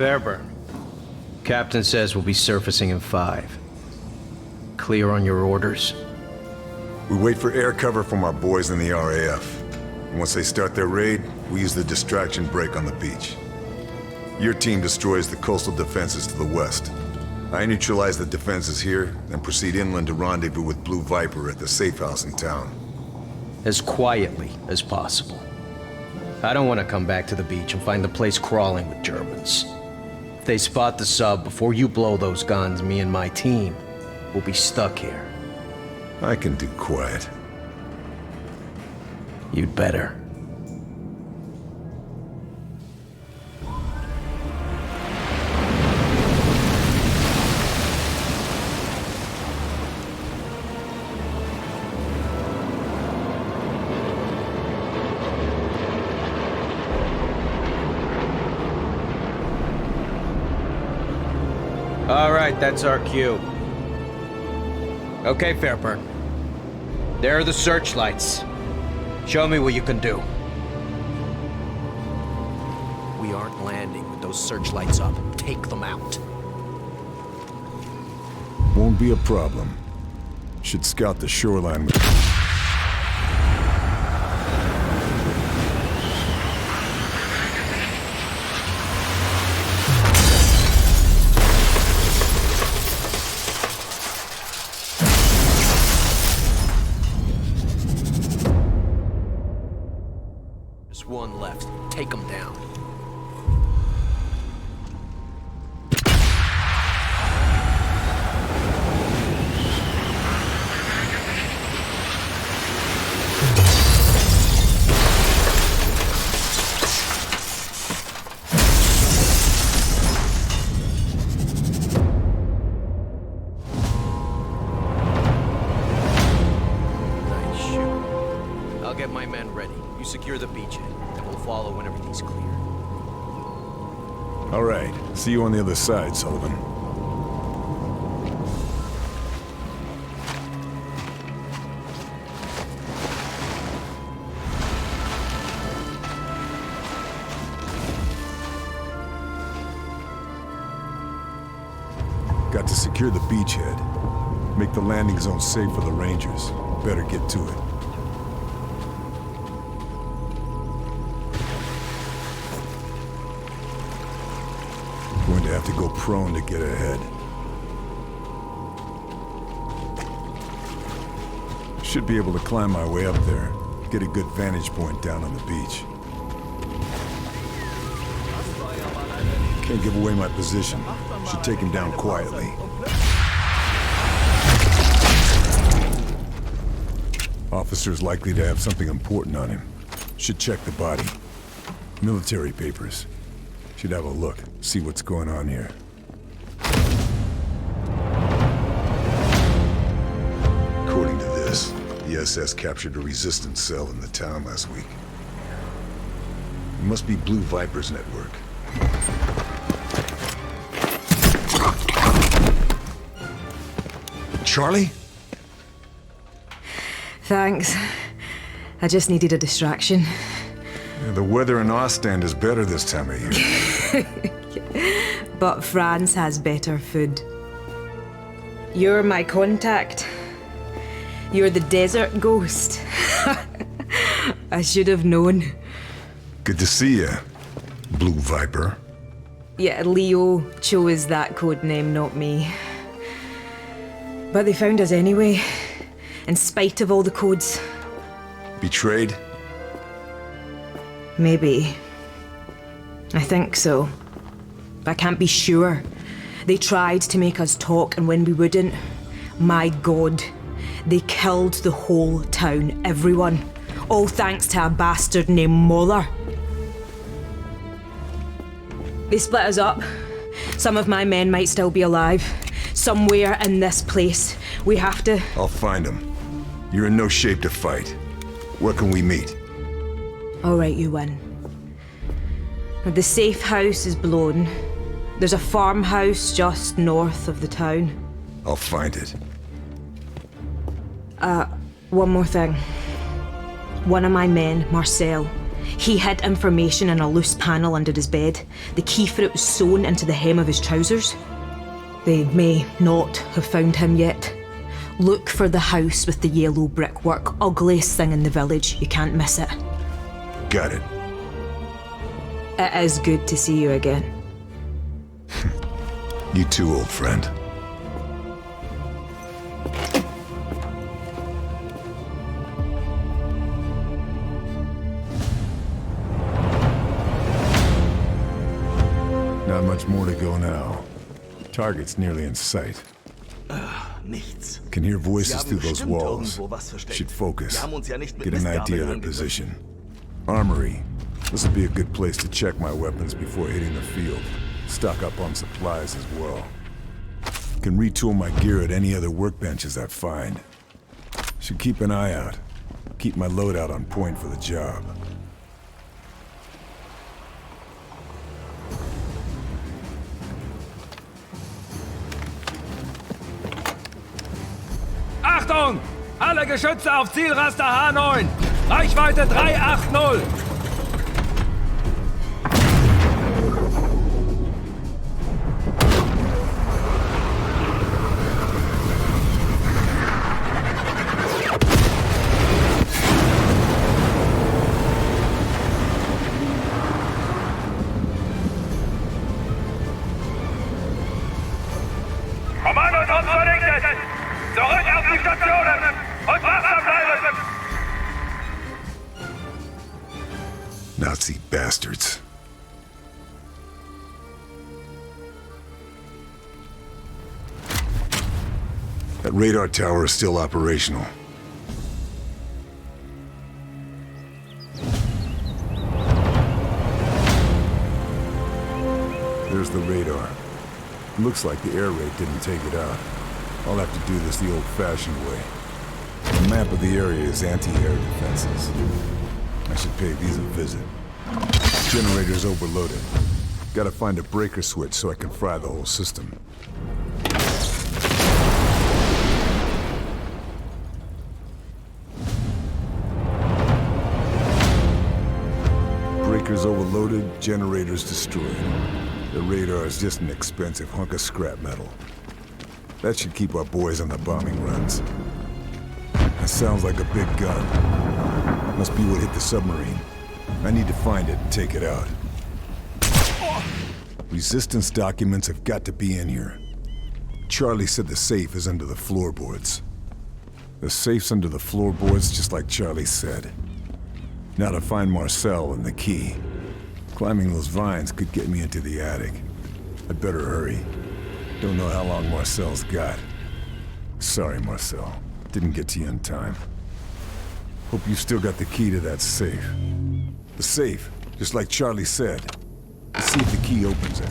Fairburn. Captain says we'll be surfacing in 5. Clear on your orders? We wait for air cover from our boys in the RAF. And once they start their raid, we use the distraction break on the beach. Your team destroys the coastal defenses to the west. I neutralize the defenses here, then proceed inland to rendezvous with Blue Viper at the safe house in town. As quietly as possible. I don't want to come back to the beach and find the place crawling with Germans. If they spot the sub before you blow those guns, me and my team will be stuck here. I can do quiet. You'd better. All right, that's our cue. Okay, Fairburn. There are the searchlights. Show me what you can do. We aren't landing with those searchlights up. Take them out. Won't be a problem. Should scout the shoreline with... There's one left. Take them down. Nice shoot. I'll get my men ready. You secure the beachhead, and we'll follow when everything's clear. All right. See you on the other side, Sullivan. Got to secure the beachhead. Make the landing zone safe for the Rangers. Better get to it. Going to have to go prone to get ahead. Should be able to climb my way up there. Get a good vantage point down on the beach. Can't give away my position. Should take him down quietly. Officer's likely to have something important on him. Should check the body. Military papers. Should have a look, see what's going on here. According to this, the SS captured a resistance cell in the town last week. It must be Blue Viper's network. Charlie? Thanks. I just needed a distraction. Yeah, the weather in Ostend is better this time of year. But France has better food. You're my contact. You're the desert ghost. I should have known. Good to see you, Blue Viper. Yeah, Leo chose that code name, not me. But they found us anyway, in spite of all the codes. Betrayed? Maybe. I think so. But I can't be sure. They tried to make us talk, and when we wouldn't, my God, they killed the whole town, everyone. All thanks to a bastard named Moller. They split us up. Some of my men might still be alive. Somewhere in this place. We have to... I'll find him. You're in no shape to fight. Where can we meet? All right, you win. The safe house is blown. There's a farmhouse just north of the town. I'll find it. One more thing. One of my men, Marcel, He hid information in a loose panel under his bed. The key for it was sewn into the hem of his trousers. They may not have found him yet. Look for the house with the yellow brickwork. Ugliest thing in the village. You can't miss it. Got it. It is good to see you again. You too, old friend. Not much more to go now. Target's nearly in sight. Nichts. Can hear Sie voices haben through those bestimmt walls. irgendwo was versteckt. Should focus. Wir haben uns ja nicht mit Get an idea of their Mistgabeln position. Armory. This would be a good place to check my weapons before hitting the field. Stock up on supplies as well. Can retool my gear at any other workbenches I find. Should keep an eye out. Keep my loadout on point for the job. Achtung! Alle Geschütze auf Zielraster H9! Reichweite 380! Kommandos uns vernichtet! Zurück auf die Stationen! Und wachsam bleiben! Nazi bastards. That radar tower is still operational. There's the radar. Looks like the air raid didn't take it out. I'll have to do this the old-fashioned way. The map of the area is anti-air defenses. I should pay these a visit. Generator's overloaded. Gotta find a breaker switch so I can fry the whole system. Breaker's overloaded, generator's destroyed. The radar is just an expensive hunk of scrap metal. That should keep our boys on the bombing runs. That sounds like a big gun. Must be what hit the submarine. I need to find it and take it out. Resistance documents have got to be in here. Charlie said the safe is under the floorboards. The safe's under the floorboards just like Charlie said. Now to find Marcel and the key. Climbing those vines could get me into the attic. I'd better hurry. Don't know how long Marcel's got. Sorry, Marcel. Didn't get to you in time. Hope you still got the key to that safe. The safe, just like Charlie said. Let's see if the key opens it.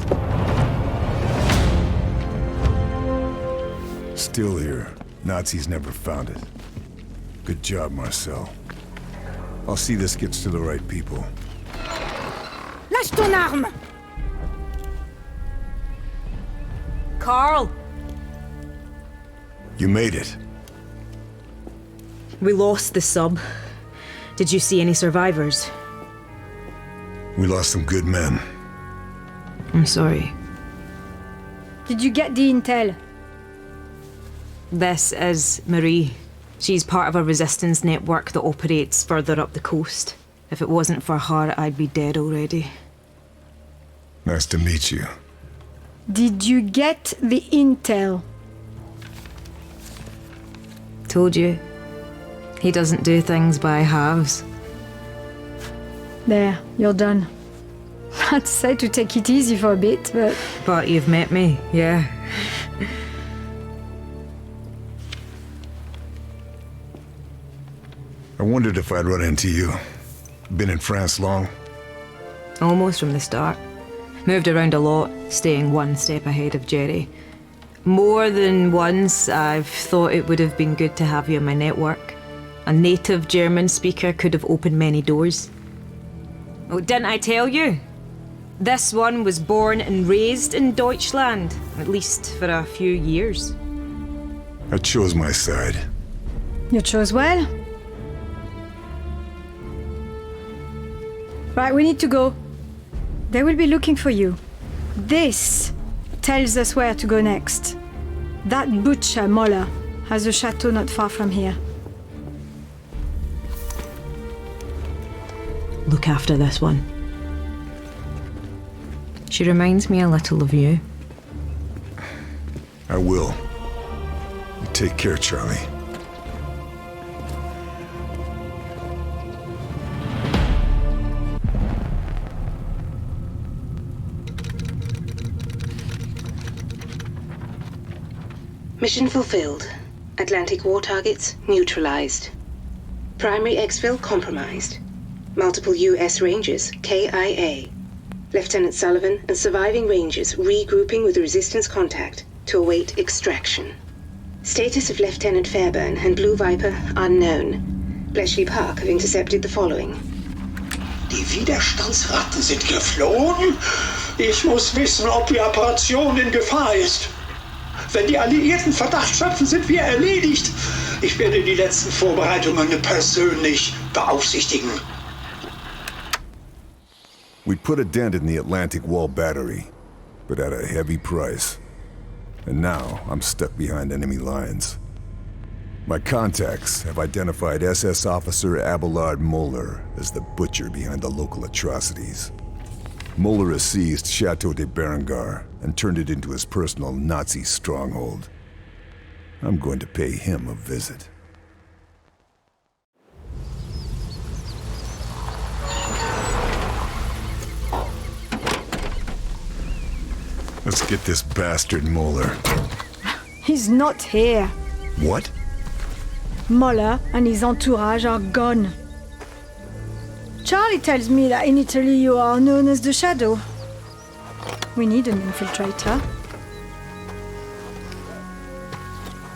Still here. Nazis never found it. Good job, Marcel. I'll see this gets to the right people. Lâche ton arme! Carl! You made it. We lost the sub. Did you see any survivors? We lost some good men. I'm sorry. Did you get the intel? This is Marie. She's part of a resistance network that operates further up the coast. If it wasn't for her, I'd be dead already. Nice to meet you. Did you get the intel? Told you. He doesn't do things by halves. There, you're done. I'd say to take it easy for a bit, but... But you've met me, yeah. I wondered if I'd run into you. Been in France long? Almost from the start. Moved around a lot, staying one step ahead of Jerry. More than once, I've thought it would have been good to have you in my network. A native German speaker could have opened many doors. Oh, didn't I tell you? This one was born and raised in Deutschland, at least for a few years. I chose my side. You chose well. Right, we need to go. They will be looking for you. This tells us where to go next. That butcher, Moller, has a chateau not far from here. Look after this one. She reminds me a little of you. I will. You take care, Charlie. Mission fulfilled. Atlantic war targets neutralized. Primary exfil compromised. Multiple U.S. Rangers KIA. Lieutenant Sullivan and surviving Rangers regrouping with the Resistance contact to await extraction. Status of Lieutenant Fairburn and Blue Viper unknown. Bletchley Park have intercepted the following. Die Widerstandsratten sind geflohen? Ich muss wissen, ob die Operation in Gefahr ist. Wenn die Alliierten Verdacht schöpfen, sind wir erledigt. Ich werde die letzten Vorbereitungen persönlich beaufsichtigen. We put a dent in the Atlantic Wall battery, but at a heavy price. And now I'm stuck behind enemy lines. My contacts have identified SS Officer Abelard Moller as the butcher behind the local atrocities. Moller has seized Chateau de Berengar and turned it into his personal Nazi stronghold. I'm going to pay him a visit. Let's get this bastard Moller. He's not here. What? Moller and his entourage are gone. Charlie tells me that in Italy you are known as the Shadow. We need an infiltrator.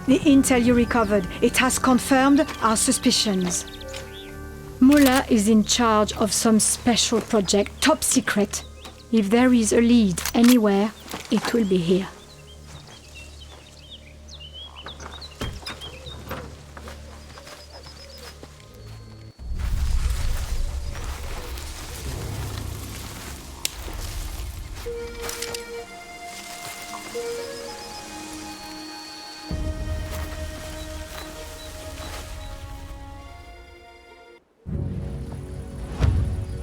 The intel you recovered, it has confirmed our suspicions. Moller is in charge of some special project, top secret. If there is a lead anywhere, it will be here.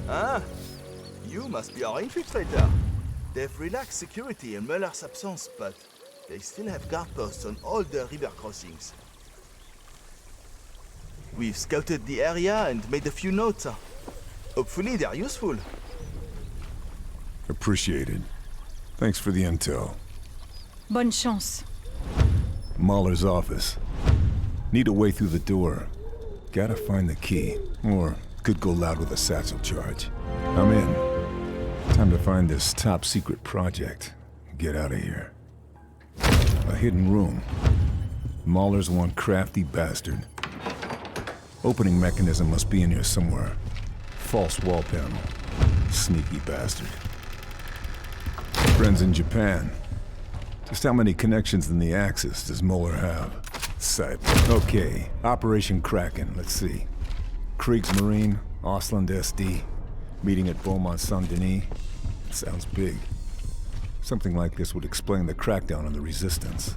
Ah, you must be our infiltrator. They've relaxed security in Muller's absence, but they still have guard posts on all the river crossings. We've scouted the area and made a few notes. Hopefully they're useful. Appreciated. Thanks for the intel. Bonne chance. Mahler's office. Need a way through the door. Gotta find the key. Or could go loud with a satchel charge. I'm in. Time to find this top secret project. Get out of here. A hidden room. Mahler's one crafty bastard. Opening mechanism must be in here somewhere. False wall panel. Sneaky bastard. Friends in Japan. Just how many connections in the Axis does Moller have? Sight. Okay, Operation Kraken, let's see. Kriegsmarine, Ausland SD, meeting at Beaumont Saint-Denis. Sounds big. Something like this would explain the crackdown on the Resistance.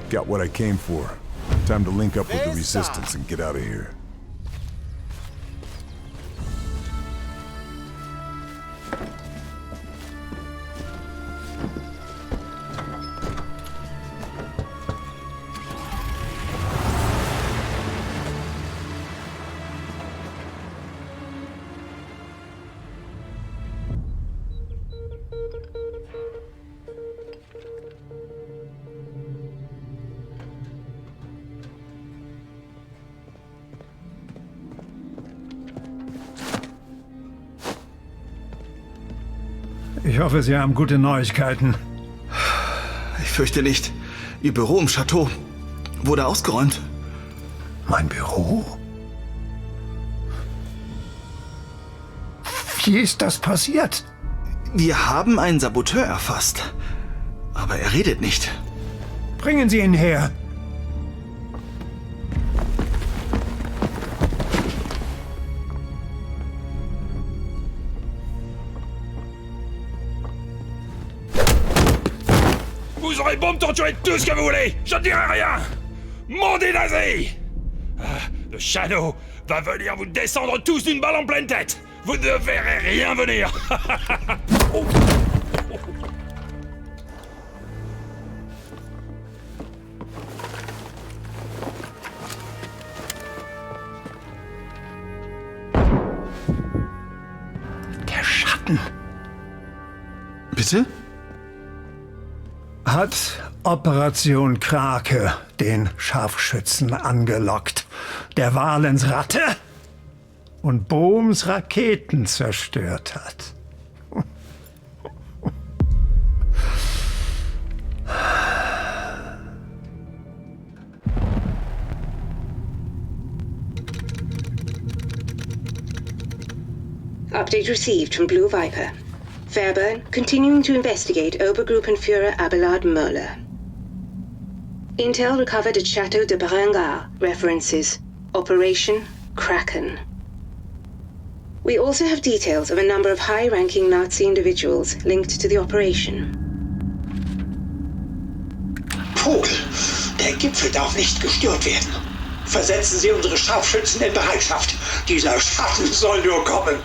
Got what I came for. Time to link up with the Resistance and get out of here. Ich hoffe, Sie haben gute Neuigkeiten. Ich fürchte nicht. Ihr Büro im Chateau wurde ausgeräumt. Mein Büro? Wie ist das passiert? Wir haben einen Saboteur erfasst. Aber er redet nicht. Bringen Sie ihn her. Vous aurez beau me torturer tout ce que vous voulez, je ne dirai rien. Maudit nazi! Le Shadow va venir vous descendre tous d'une balle en pleine tête. Vous ne verrez rien venir. Oh. Der Schatten Bitte? hat Operation Krake den Scharfschützen angelockt, der Valens Ratte und Bohms Raketen zerstört hat. Update received from Blue Viper. Fairburn continuing to investigate Obergruppenführer Abelard Möller. Intel recovered at Chateau de Berengar. References: Operation Kraken. We also have details of a number of high-ranking Nazi individuals linked to the operation. Vogel, der Gipfel darf nicht gestört werden. Versetzen Sie unsere Scharfschützen in Bereitschaft. Dieser Schatten soll nur kommen.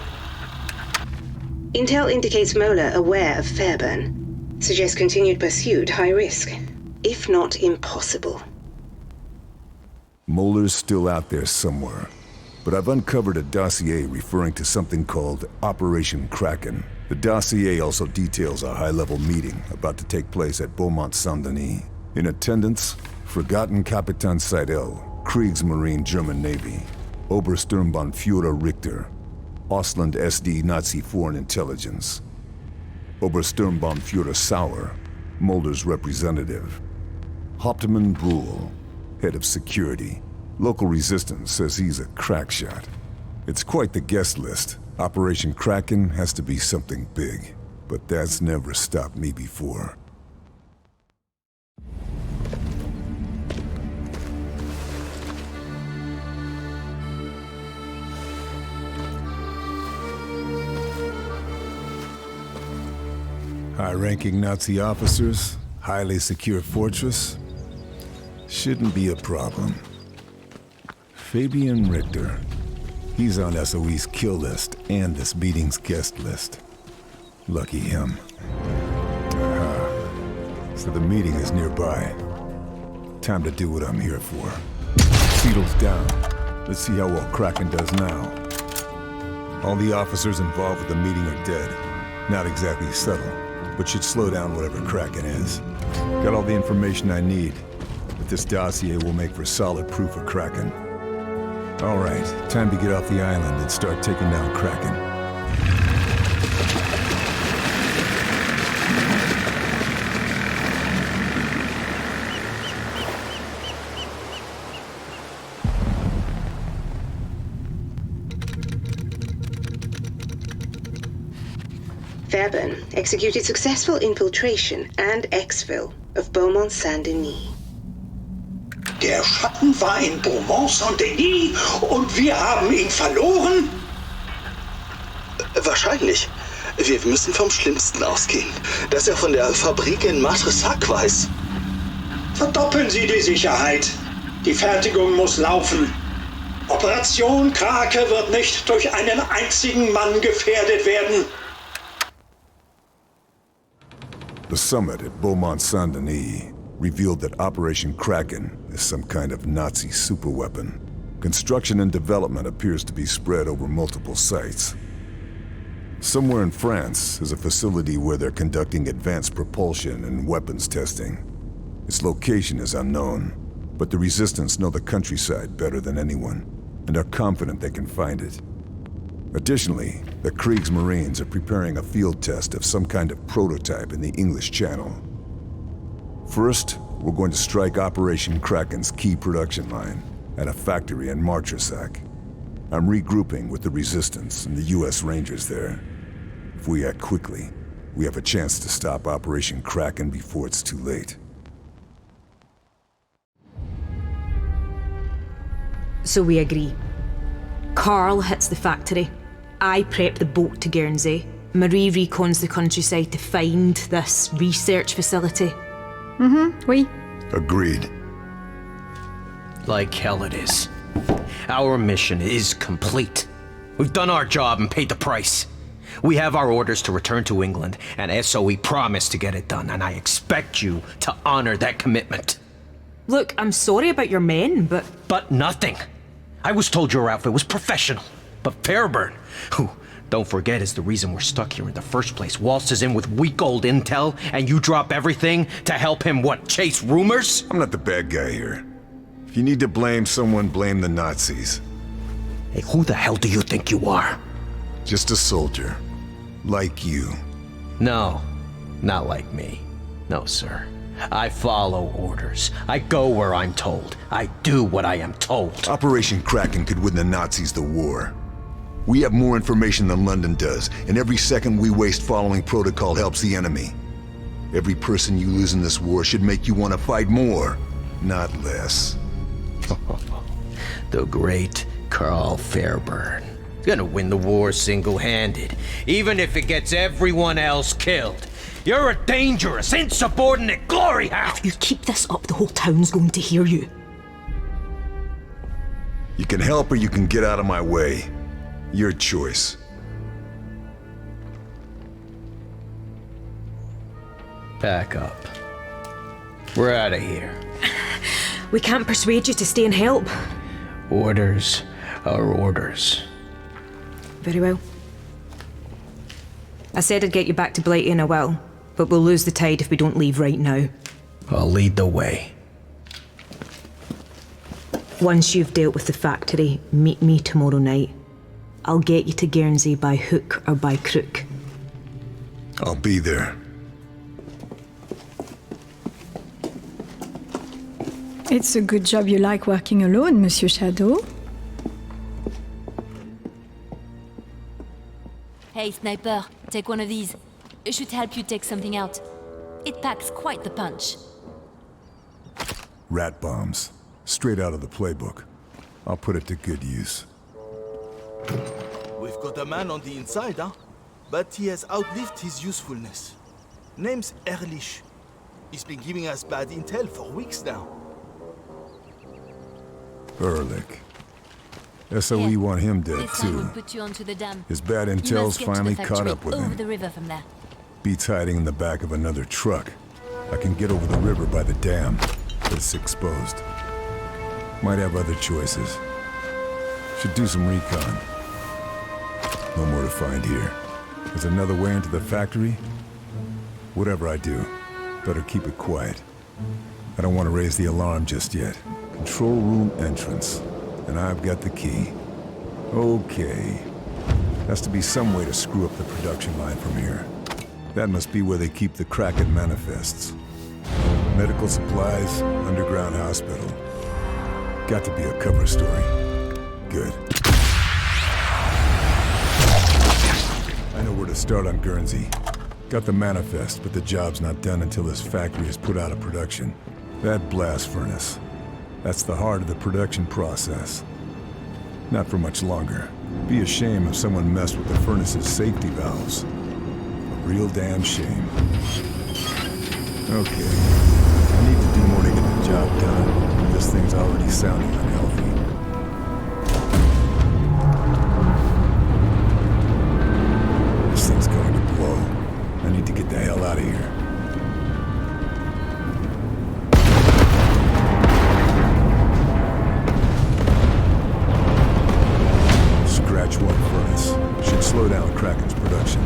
Intel indicates Möller aware of Fairburn. Suggests continued pursuit high risk, if not impossible. Moeller's still out there somewhere, but I've uncovered a dossier referring to something called Operation Kraken. The dossier also details a high-level meeting about to take place at Beaumont Saint-Denis. In attendance, Forgotten Kapitan Seidel, Kriegsmarine German Navy, Obersturmbannführer Richter, Ausland SD Nazi Foreign Intelligence, Obersturmbannführer Sauer, Mulder's representative, Hauptmann Bruhl, head of security. Local resistance says he's a crack shot. It's quite the guest list. Operation Kraken has to be something big, but that's never stopped me before. High-ranking Nazi officers, highly secure fortress. Shouldn't be a problem. Fabian Richter. He's on SOE's kill list and this meeting's guest list. Lucky him. So the meeting is nearby. Time to do what I'm here for. Siedel's down. Let's see how well Kraken does now. All the officers involved with the meeting are dead. Not exactly subtle, but should slow down whatever Kraken is. Got all the information I need, but this dossier will make for solid proof of Kraken. All right, time to get off the island and start taking down Kraken. Fairburn executed successful infiltration and exfil of Beaumont Saint-Denis. Der Schatten war in Beaumont Saint-Denis und wir haben ihn verloren? Wahrscheinlich. Wir müssen vom Schlimmsten ausgehen. Dass er von der Fabrik in Matressac weiß. Verdoppeln Sie die Sicherheit. Die Fertigung muss laufen. Operation Krake wird nicht durch einen einzigen Mann gefährdet werden. The summit at Beaumont Saint-Denis revealed that Operation Kraken is some kind of Nazi superweapon. Construction and development appears to be spread over multiple sites. Somewhere in France is a facility where they're conducting advanced propulsion and weapons testing. Its location is unknown, but the Resistance know the countryside better than anyone, and are confident they can find it. Additionally, the Kriegsmarines are preparing a field test of some kind of prototype in the English Channel. First, we're going to strike Operation Kraken's key production line at a factory in Matressac. I'm regrouping with the Resistance and the US Rangers there. If we act quickly, we have a chance to stop Operation Kraken before it's too late. So we agree. Carl hits the factory. I prep the boat to Guernsey. Marie recons the countryside to find this research facility. Oui. Agreed. Like hell it is. Our mission is complete. We've done our job and paid the price. We have our orders to return to England, and SOE promised to get it done, and I expect you to honor that commitment. Look, I'm sorry about your men, but... But nothing. I was told your outfit was professional. But Fairburn, who, don't forget, is the reason we're stuck here in the first place, waltzes in with weak old intel, and you drop everything to help him, what, chase rumors? I'm not the bad guy here. If you need to blame someone, blame the Nazis. Hey, who the hell do you think you are? Just a soldier. Like you. No, not like me. No, sir. I follow orders. I go where I'm told. I do what I am told. Operation Kraken could win the Nazis the war. We have more information than London does, and every second we waste following protocol helps the enemy. Every person you lose in this war should make you want to fight more, not less. The great Carl Fairburn. He's gonna win the war single-handed, even if it gets everyone else killed. You're a dangerous, insubordinate glory hound! If you keep this up, the whole town's going to hear you. You can help or you can get out of my way. Your choice. Back up. We're out of here. We can't persuade you to stay and help. Orders are orders. Very well. I said I'd get you back to Blighty and I will, but we'll lose the tide if we don't leave right now. I'll lead the way. Once you've dealt with the factory, meet me tomorrow night. I'll get you to Guernsey by hook or by crook. I'll be there. It's a good job you like working alone, Monsieur Shadow. Hey, Sniper, take one of these. It should help you take something out. It packs quite the punch. Rat bombs. Straight out of the playbook. I'll put it to good use. We've got a man on the inside, huh? But he has outlived his usefulness. Name's Ehrlich. He's been giving us bad intel for weeks now. Ehrlich. SOE Here, want him dead this man will too. put you onto the dam. His bad You intel's must get to finally the caught factory up with over him. the river from there. Beats hiding in the back of another truck. I can get over the river by the dam, but it's exposed. Might have other choices. Should do some recon. No more to find here. There's another way into the factory. Whatever I do, better keep it quiet. I don't want to raise the alarm just yet. Control room entrance. And I've got the key. Okay. Has to be some way to screw up the production line from here. That must be where they keep the Kraken manifests. Medical supplies, underground hospital. Got to be a cover story. Good. I know where to start on Guernsey. Got the manifest, but the job's not done until this factory is put out of production. That blast furnace. That's the heart of the production process. Not for much longer. Be a shame if someone messed with the furnace's safety valves. A real damn shame. Okay. I need to do more to get the job done. This thing's already sounding unhealthy. This thing's going to blow. I need to get the hell out of here. Scratch one furnace. Should slow down Kraken's production.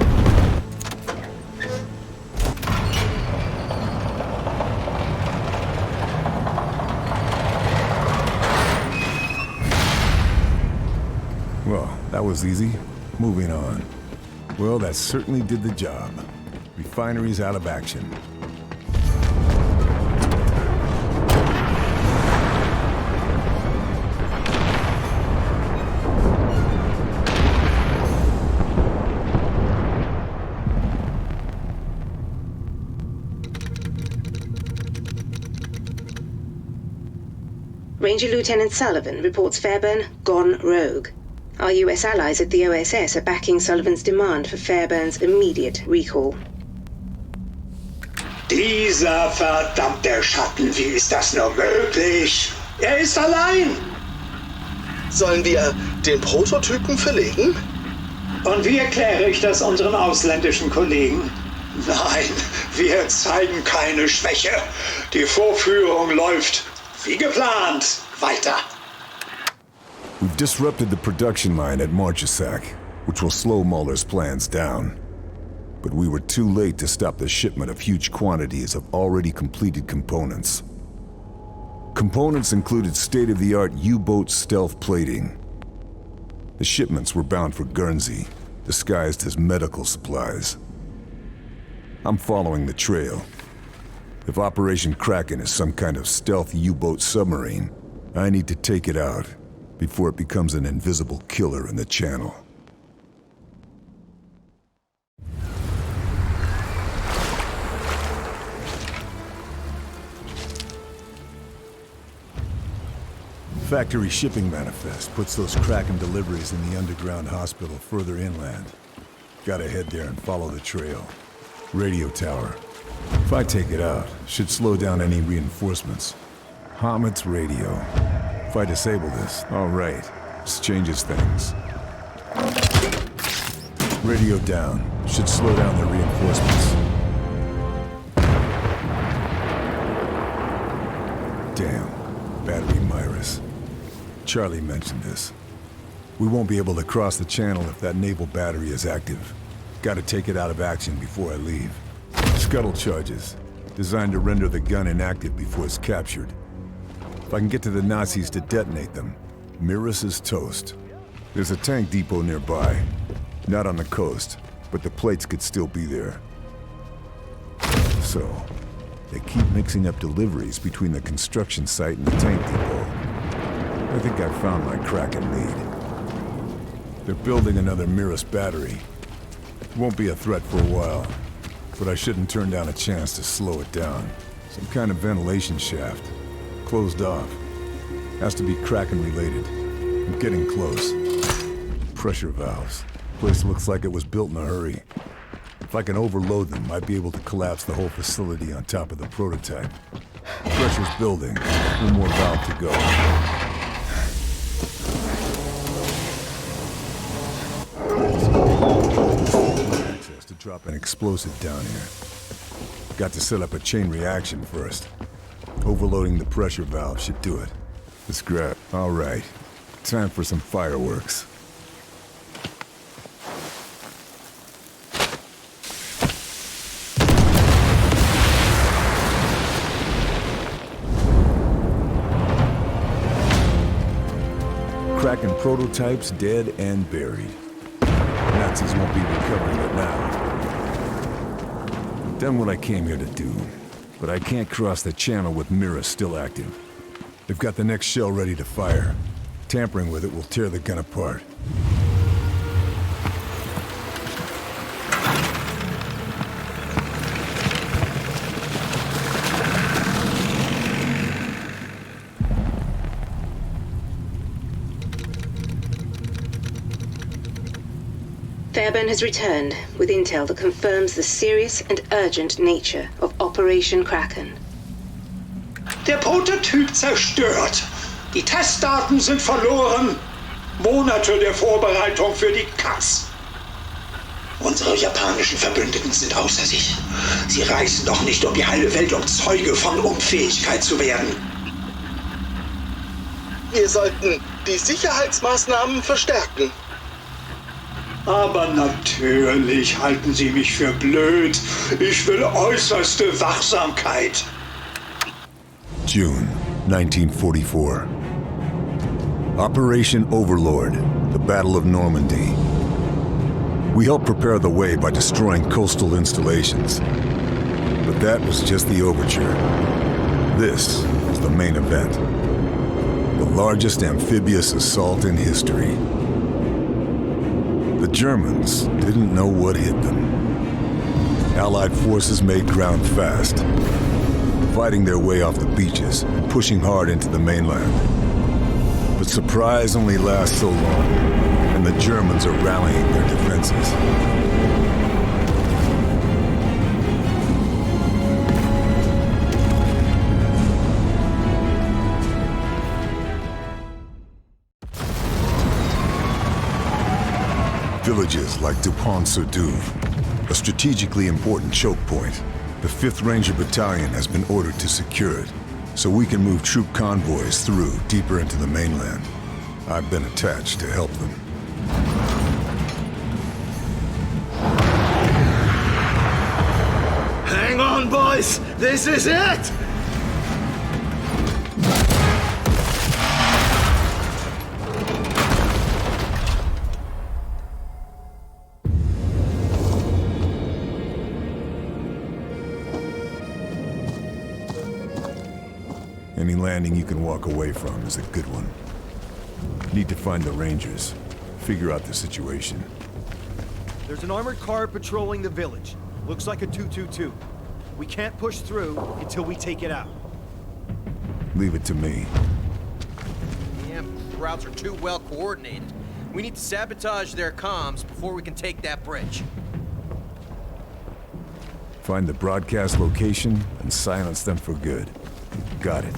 Well, that was easy. Moving on. Well, that certainly did the job. Refinery's out of action. Ranger Lieutenant Sullivan reports Fairburn gone rogue. Our US allies at the OSS are backing Sullivan's demand for Fairburn's immediate recall. Dieser verdammte Schatten, wie ist das nur möglich? Er ist allein. Sollen wir den Prototypen verlegen? Und wie erkläre ich das unseren ausländischen Kollegen? Nein, wir zeigen keine Schwäche. Die Vorführung läuft wie geplant weiter. We've disrupted the production line at Marchesac, which will slow Muller's plans down. But we were too late to stop the shipment of huge quantities of already completed components. Components included state-of-the-art U-boat stealth plating. The shipments were bound for Guernsey, disguised as medical supplies. I'm following the trail. If Operation Kraken is some kind of stealth U-boat submarine, I need to take it out before it becomes an invisible killer in the channel. Factory shipping manifest puts those Kraken deliveries in the underground hospital further inland. Gotta head there and follow the trail. Radio tower. If I take it out, should slow down any reinforcements. Hamid's radio. If I disable this, all right, this changes things. Radio down. Should slow down the reinforcements. Damn. Battery Myris. Charlie mentioned this. We won't be able to cross the channel if that naval battery is active. Gotta take it out of action before I leave. Scuttle charges, designed to render the gun inactive before it's captured. If I can get to the Nazis to detonate them, Myris is toast. There's a tank depot nearby. Not on the coast, but the plates could still be there. So, they keep mixing up deliveries between the construction site and the tank depot. I think I've found my Kraken lead. They're building another Myris battery. Won't be a threat for a while, but I shouldn't turn down a chance to slow it down. Some kind of ventilation shaft. Closed off. Has to be Kraken related. I'm getting close. Pressure valves. Place looks like it was built in a hurry. If I can overload them, might be able to collapse the whole facility on top of the prototype. Pressure's building. One more valve to go. Access to drop an explosive down here. Got to set up a chain reaction first. Overloading the pressure valve should do it. Let's grab. All right. Time for some fireworks. Kraken prototypes dead and buried. Nazis won't be recovering it now. I've done what I came here to do, but I can't cross the channel with Myris still active. They've got the next shell ready to fire. Tampering with it will tear the gun apart. Fairburn has returned with intel that confirms the serious and urgent nature of Operation Kraken. Der Prototyp zerstört. Die Testdaten sind verloren. Monate der Vorbereitung für die Katz. Unsere japanischen Verbündeten sind außer sich. Sie reisen doch nicht um die halbe Welt, um Zeuge von Unfähigkeit zu werden. Wir sollten die Sicherheitsmaßnahmen verstärken. Aber natürlich halten Sie mich für blöd. Ich will äußerste Wachsamkeit. June 1944. Operation Overlord, the Battle of Normandy. We helped prepare the way by destroying coastal installations. But that was just the overture. This was the main event. The largest amphibious assault in history. The Germans didn't know what hit them. Allied forces made ground fast, fighting their way off the beaches and pushing hard into the mainland. But surprise only lasts so long, and the Germans are rallying their defenses. Villages like Dupont-sur-Douve, a strategically important choke point. The 5th Ranger Battalion has been ordered to secure it, so we can move troop convoys through deeper into the mainland. I've been attached to help them. Hang on, boys! This is it! Any landing you can walk away from is a good one. Need to find the Rangers. Figure out the situation. There's an armored car patrolling the village. Looks like a 222. We can't push through until we take it out. Leave it to me. Yeah, routes are too well coordinated. We need to sabotage their comms before we can take that bridge. Find the broadcast location and silence them for good. Got it.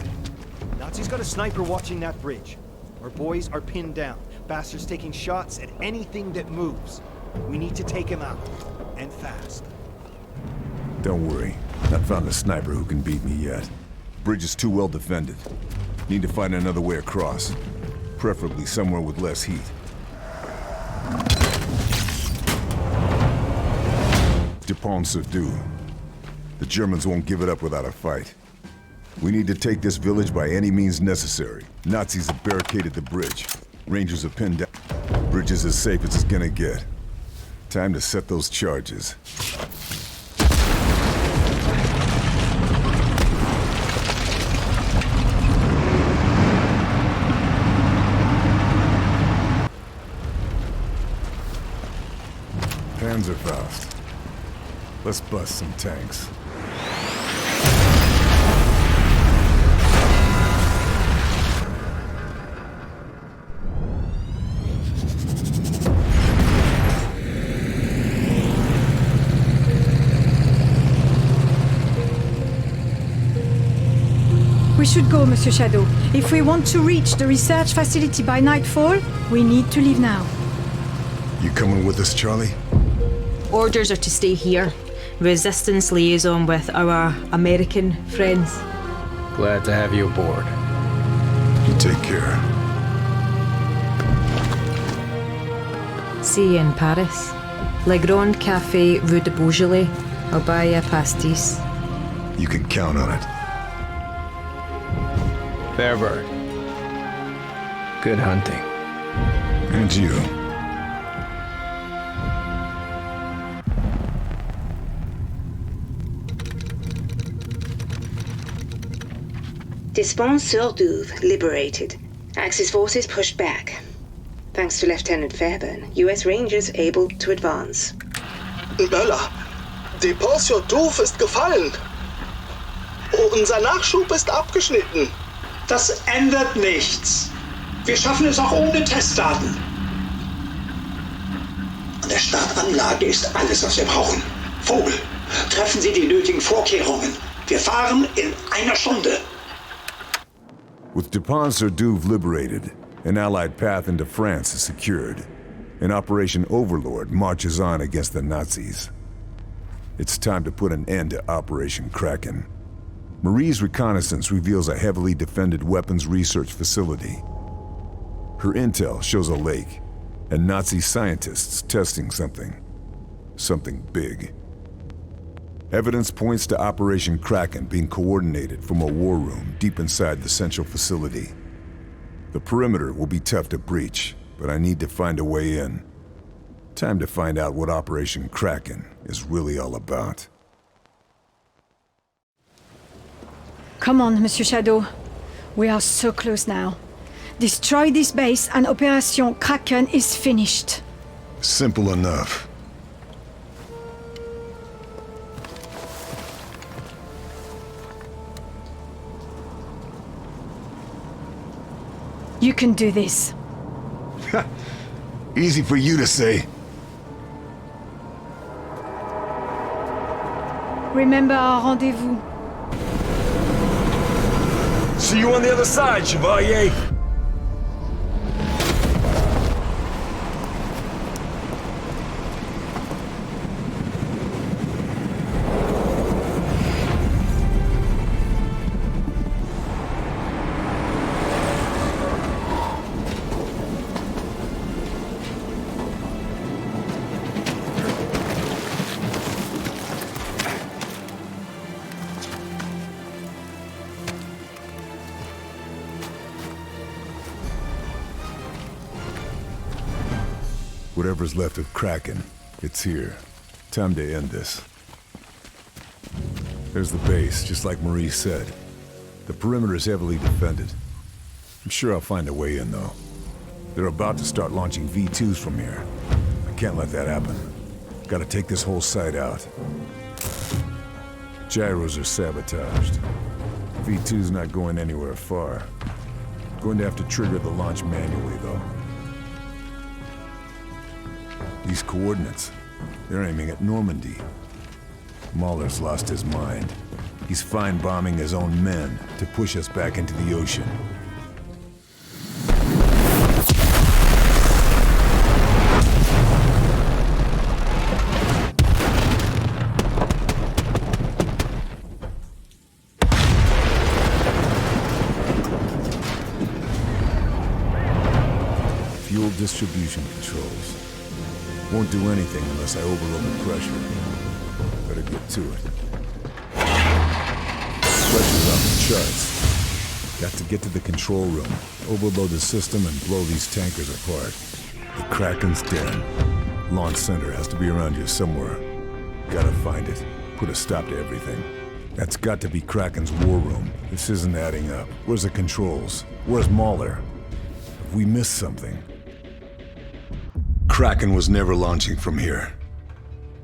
Nazi's got a sniper watching that bridge. Our boys are pinned down. Bastards taking shots at anything that moves. We need to take him out. And fast. Don't worry. Not found a sniper who can beat me yet. Bridge is too well defended. Need to find another way across. Preferably somewhere with less heat. Dupont-sur-Douve. The Germans won't give it up without a fight. We need to take this village by any means necessary. Nazis have barricaded the bridge. Rangers are pinned down. Bridge is as safe as it's gonna get. Time to set those charges. Hands are fast. Let's bust some tanks. We should go, Monsieur Shadow. If we want to reach the research facility by nightfall, we need to leave now. You coming with us, Charlie? Orders are to stay here. Resistance liaison with our American friends. Glad to have you aboard. You take care. See you in Paris. Le Grand Café Rue de Beaujolais. I'll buy you a pastis. You can count on it. Fair bird. Good hunting. And you. Dupont-sur-Douve liberated. Axis forces pushed back. Thanks to Lieutenant Fairburn, US Rangers able to advance. Möller, Dupont-sur-Douve ist gefallen. Unser Nachschub ist abgeschnitten. Das ändert nichts. Wir schaffen es auch ohne Testdaten. An der Startanlage ist alles, was wir brauchen. Vogel, treffen Sie die nötigen Vorkehrungen. Wir fahren in einer Stunde. With Dupont-sur-Douve liberated, an Allied path into France is secured, and Operation Overlord marches on against the Nazis. It's time to put an end to Operation Kraken. Marie's reconnaissance reveals a heavily defended weapons research facility. Her intel shows a lake, and Nazi scientists testing something. Something big. Evidence points to Operation Kraken being coordinated from a war room deep inside the central facility. The perimeter will be tough to breach, but I need to find a way in. Time to find out what Operation Kraken is really all about. Come on, Monsieur Shadow. We are so close now. Destroy this base and Operation Kraken is finished. Simple enough. You can do this. Easy for you to say. Remember our rendezvous. See you on the other side, Chevalier! Whatever's left of Kraken, it's here. Time to end this. There's the base, just like Marie said. The perimeter is heavily defended. I'm sure I'll find a way in, though. They're about to start launching V2s from here. I can't let that happen. Gotta take this whole site out. Gyros are sabotaged. V2's not going anywhere far. Going to have to trigger the launch manually, though. These coordinates, they're aiming at Normandy. Mahler's lost his mind. He's fine bombing his own men to push us back into the ocean. Fuel distribution controls. Won't do anything unless I overload the pressure. Better get to it. Pressure's off the charts. Got to get to the control room, overload the system, and blow these tankers apart. The Kraken's den. Launch center has to be around here somewhere. Gotta find it. Put a stop to everything. That's got to be Kraken's war room. This isn't adding up. Where's the controls? Where's Mahler? Have we missed something? Kraken was never launching from here.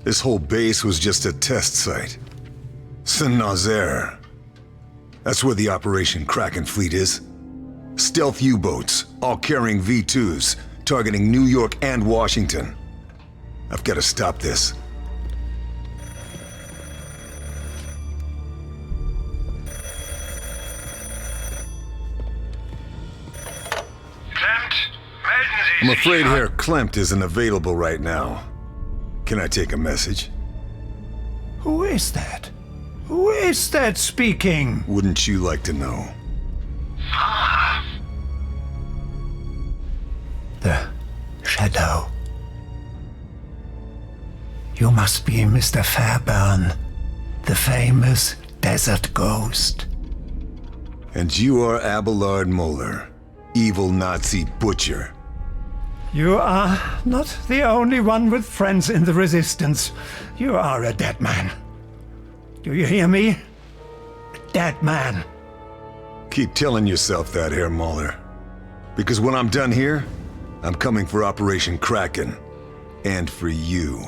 This whole base was just a test site. Saint-Nazaire. That's where the Operation Kraken fleet is. Stealth U-boats, all carrying V2s, targeting New York and Washington. I've got to stop this. I'm afraid Herr Klempt isn't available right now. Can I take a message? Who is that? Who is that speaking? Wouldn't you like to know? The Shadow. You must be Mr. Fairburn, the famous desert ghost. And you are Abelard Moeller, evil Nazi butcher. You are not the only one with friends in the Resistance. You are a dead man. Do you hear me? A dead man. Keep telling yourself that, Herr Mahler. Because when I'm done here, I'm coming for Operation Kraken. And for you.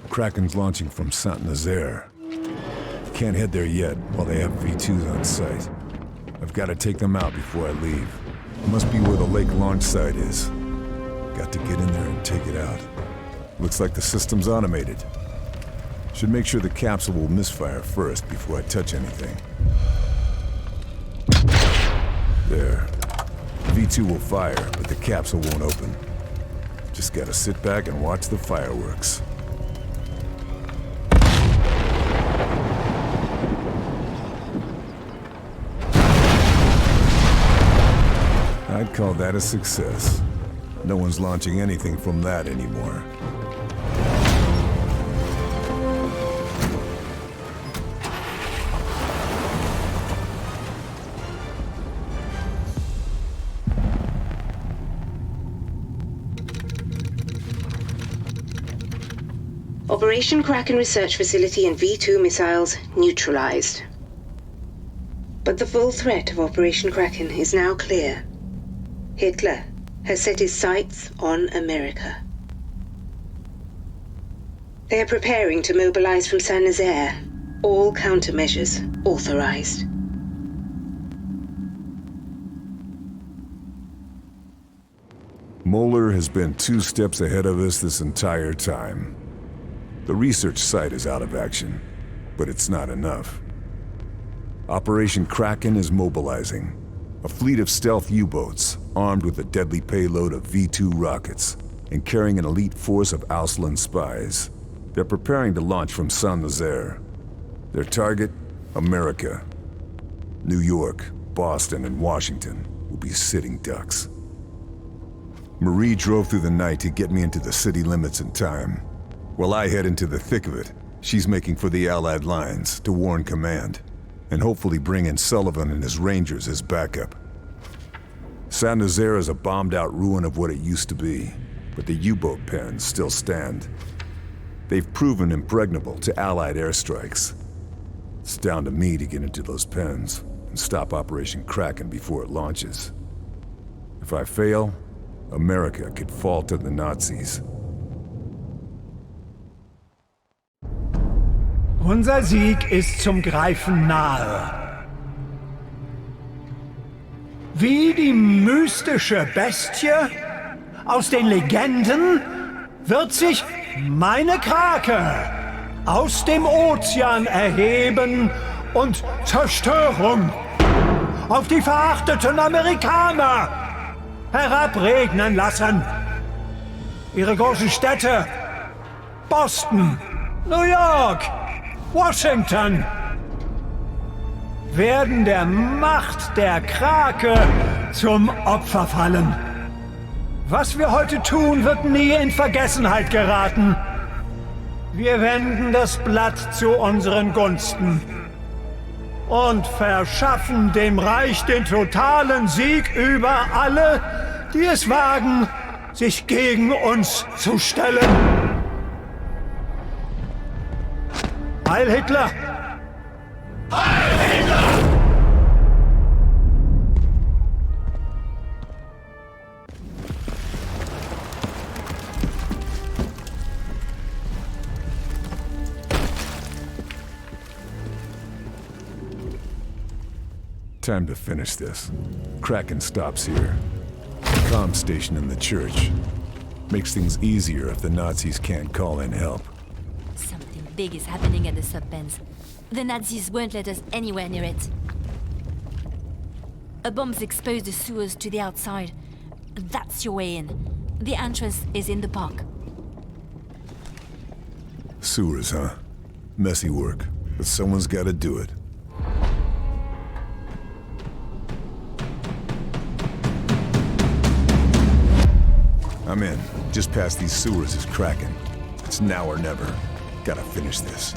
Kraken's launching from Saint-Nazaire. Can't head there yet while they have V2s on site. I've got to take them out before I leave. It must be where the lake launch site is. Got to get in there and take it out. Looks like the system's automated. Should make sure the capsule will misfire first before I touch anything. There. V2 will fire, but the capsule won't open. Just gotta sit back and watch the fireworks. I'd call that a success. No one's launching anything from that anymore. Operation Kraken Research Facility and V2 missiles neutralized. But the full threat of Operation Kraken is now clear. Hitler has set his sights on America. They are preparing to mobilize from Saint-Nazaire, all countermeasures authorized. Moeller has been 2 steps ahead of us this entire time. The research site is out of action, but it's not enough. Operation Kraken is mobilizing. A fleet of stealth U-boats, armed with a deadly payload of V2 rockets, and carrying an elite force of Auslan spies. They're preparing to launch from Saint-Nazaire. Their target, America. New York, Boston, and Washington will be sitting ducks. Marie drove through the night to get me into the city limits in time. While I head into the thick of it, she's making for the Allied lines to warn command, and hopefully bring in Sullivan and his Rangers as backup. San Nazaire is a bombed-out ruin of what it used to be, but the U-boat pens still stand. They've proven impregnable to Allied airstrikes. It's down to me to get into those pens and stop Operation Kraken before it launches. If I fail, America could fall to the Nazis. Unser Sieg ist zum Greifen nahe. Wie die mystische Bestie aus den Legenden wird sich meine Krake aus dem Ozean erheben und Zerstörung auf die verachteten Amerikaner herabregnen lassen. Ihre großen Städte, Boston, New York, Washington, werden der Macht der Krake zum Opfer fallen. Was wir heute tun, wird nie in Vergessenheit geraten. Wir wenden das Blatt zu unseren Gunsten und verschaffen dem Reich den totalen Sieg über alle, die es wagen, sich gegen uns zu stellen. Heil Hitler! Heil Hitler! Time to finish this. Kraken stops here. Comm station in the church. Makes things easier if the Nazis can't call in help. Something big is happening at the sub-pens. The Nazis won't let us anywhere near it. A bomb's exposed the sewers to the outside. That's your way in. The entrance is in the park. Sewers, huh? Messy work, but someone's gotta do it. I'm in. Just past these sewers is Kraken. It's now or never. Gotta finish this.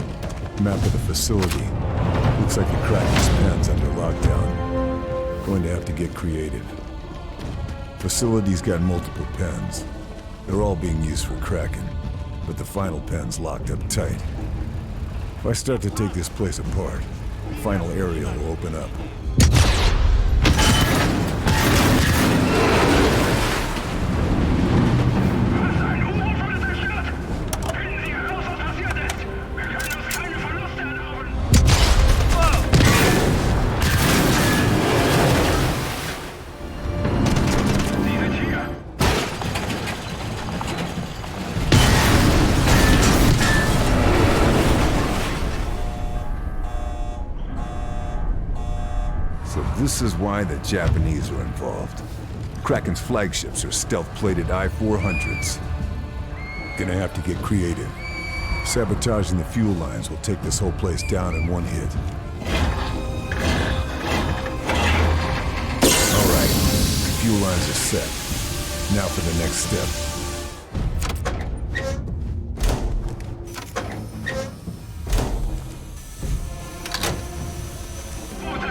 Map of the facility. Looks like the Kraken's pen's under lockdown. Going to have to get creative. Facility's got multiple pens. They're all being used for Kraken, but the final pen's locked up tight. If I start to take this place apart, the final area will open up. So this is why the Japanese are involved. Kraken's flagships are stealth-plated I-400s. Gonna have to get creative. Sabotaging the fuel lines will take this whole place down in one hit. All right, the fuel lines are set. Now for the next step.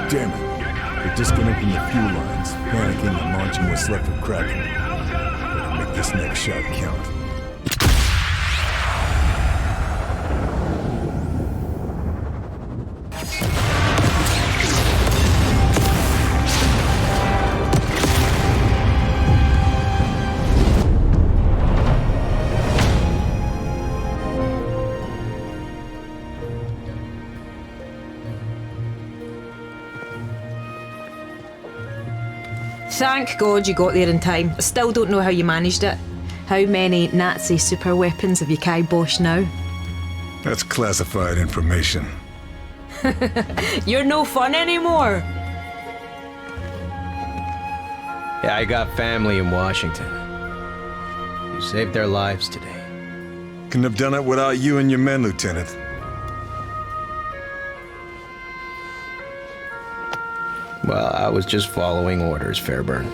Damn it. They're disconnecting the fuel lines, panicking and launching what's left of Kraken. Better make this next shot count. Thank God you got there in time. I still don't know how you managed it. How many Nazi super weapons have you kiboshed now? That's classified information. You're no fun anymore. Yeah, I got family in Washington. You saved their lives today. Couldn't have done it without you and your men, Lieutenant. Well, I was just following orders, Fairburn.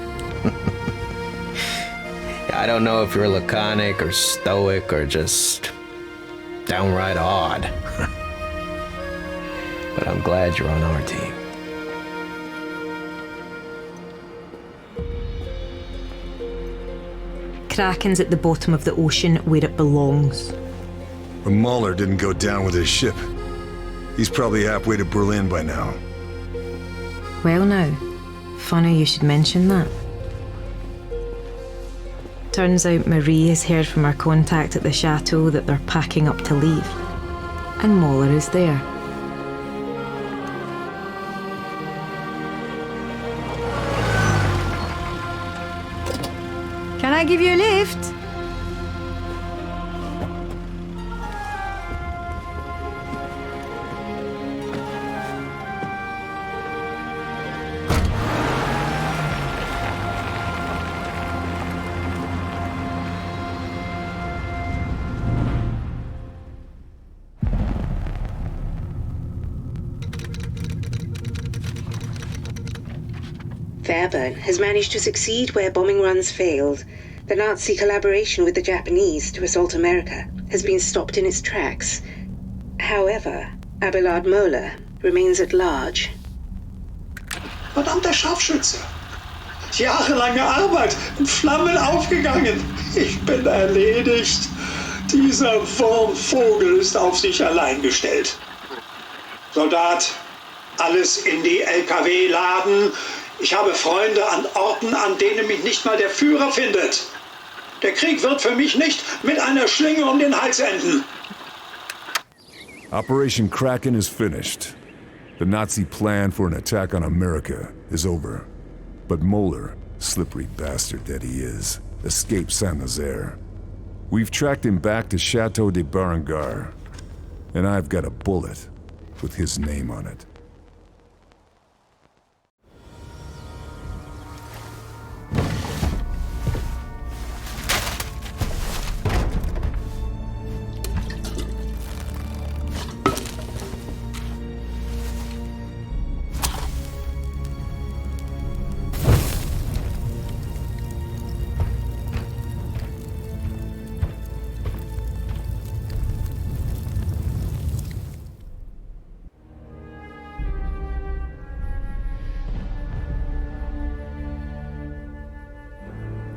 I don't know if you're laconic or stoic or just downright odd. But I'm glad you're on our team. Kraken's at the bottom of the ocean where it belongs. But Mahler didn't go down with his ship. He's probably halfway to Berlin by now. Well now, funny you should mention that. Turns out Marie has heard from her contact at the chateau that they're packing up to leave. And Mahler is there. Can I give you a lift? Fairburn has managed to succeed where bombing runs failed. The Nazi collaboration with the Japanese to assault America has been stopped in its tracks. However, Abelard Moeller remains at large. Verdammter Scharfschütze! Jahrelange Arbeit in Flammen aufgegangen. Ich bin erledigt. Dieser Wurmvogel ist auf sich allein gestellt. Soldat, alles in die LKW laden. Ich habe Freunde an Orten, an denen mich nicht mal der Führer findet. Der Krieg wird für mich nicht mit einer Schlinge um den Hals enden. Operation Kraken is finished. The Nazi plan for an attack on America is over. But Moeller, slippery bastard that he is, escaped Saint-Nazaire. We've tracked him back to Chateau de Berengar, and I've got a bullet with his name on it.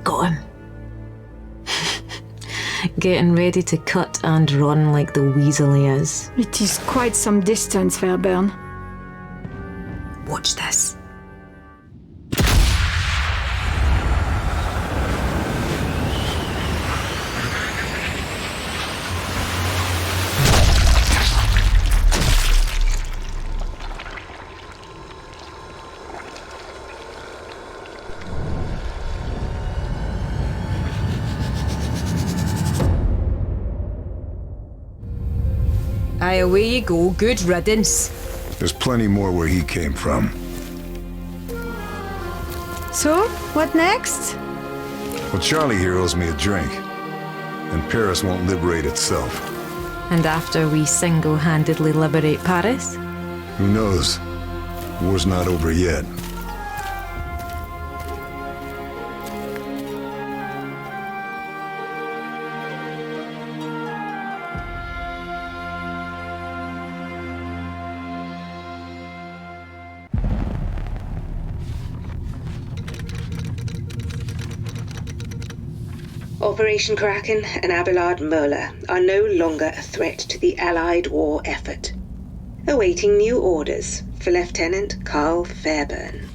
Got him. Getting ready to cut and run like the weasel he is. It is quite some distance, Fairburn. Watch this. Aye, away you go. Good riddance. There's plenty more where he came from. So, what next? Well, Charlie here owes me a drink. And Paris won't liberate itself. And after we single-handedly liberate Paris? Who knows? War's not over yet. Operation Kraken and Abelard Moeller are no longer a threat to the Allied war effort. Awaiting new orders for Lieutenant Carl Fairburn.